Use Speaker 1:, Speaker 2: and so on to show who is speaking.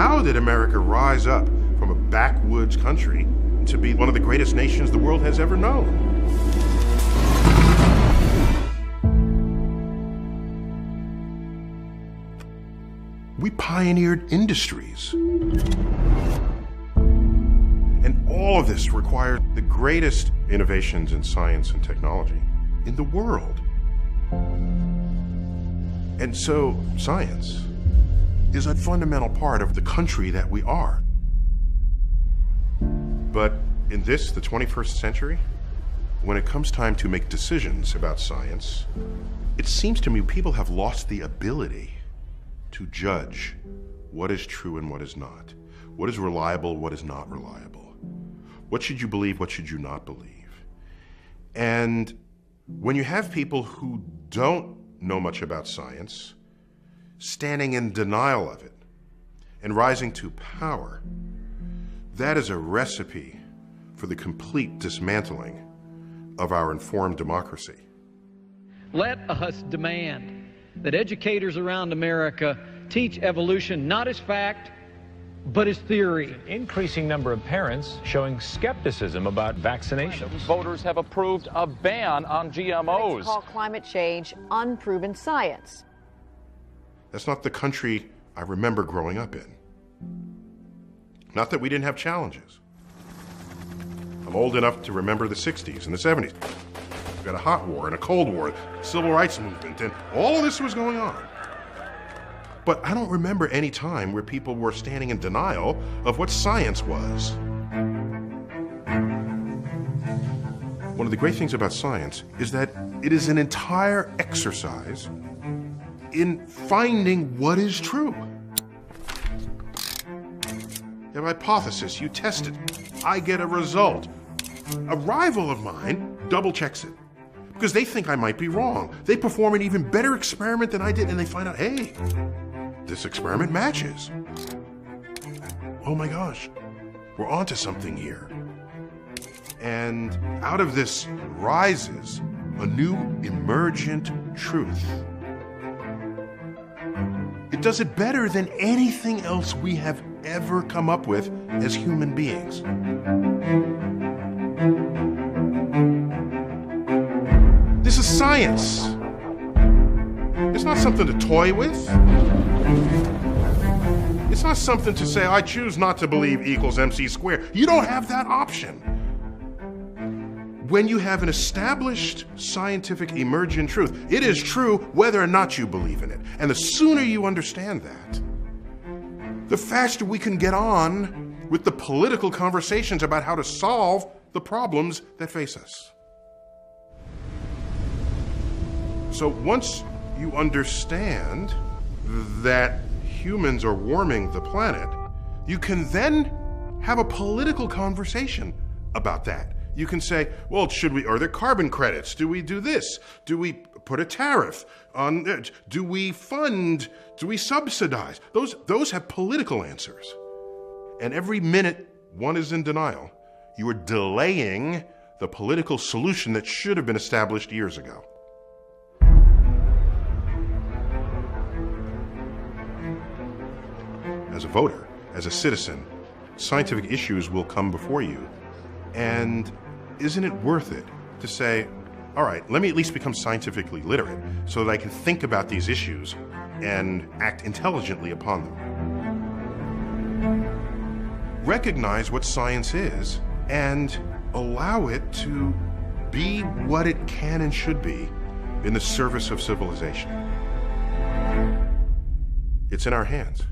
Speaker 1: How did America rise up from a backwoods country to be one of the greatest nations the world has ever known? We pioneered industries. And all of this required the greatest innovations in science and technology in the world. And so science is a fundamental part of the country that we are. But in this, the 21st century, when it comes time to make decisions about science, it seems to me people have lost the ability to judge what is true and what is not. What is reliable, what is not reliable. What should you believe, what should you not believe? And when you have people who don't know much about science, standing in denial of it and rising to power, that is a recipe for the complete dismantling of our informed democracy.
Speaker 2: Let us demand that educators around America teach evolution not as fact, but as theory.
Speaker 3: An increasing number of parents showing skepticism about vaccinations.
Speaker 4: Voters have approved a ban on GMOs.
Speaker 5: Critics call climate change unproven science.
Speaker 1: That's not the country I remember growing up in. Not that we didn't have challenges. I'm old enough to remember the 60s and the 70s. We had a hot war and a cold war, civil rights movement, and all of this was going on. But I don't remember any time where people were standing in denial of what science was. One of the great things about science is that it is an entire exercise in finding what is true. You have a hypothesis, you test it, I get a result. A rival of mine double checks it because they think I might be wrong. They perform an even better experiment than I did and they find out, hey, this experiment matches. Oh my gosh, we're onto something here. And out of this rises a new emergent truth. It does it better than anything else we have ever come up with as human beings. This is science. It's not something to toy with. It's not something to say, I choose not to believe equals MC squared. You don't have that option. When you have an established scientific emergent truth, it is true whether or not you believe in it. And the sooner you understand that, the faster we can get on with the political conversations about how to solve the problems that face us. So once you understand that humans are warming the planet, you can then have a political conversation about that. You can say, well, are there carbon credits? Do we do this? Do we put a tariff on it? Do we fund? Do we subsidize? Those have political answers. And every minute one is in denial, you are delaying the political solution that should have been established years ago. As a voter, as a citizen, scientific issues will come before you. And isn't it worth it to say, all right, let me at least become scientifically literate so that I can think about these issues and act intelligently upon them. Recognize what science is and allow it to be what it can and should be in the service of civilization. It's in our hands.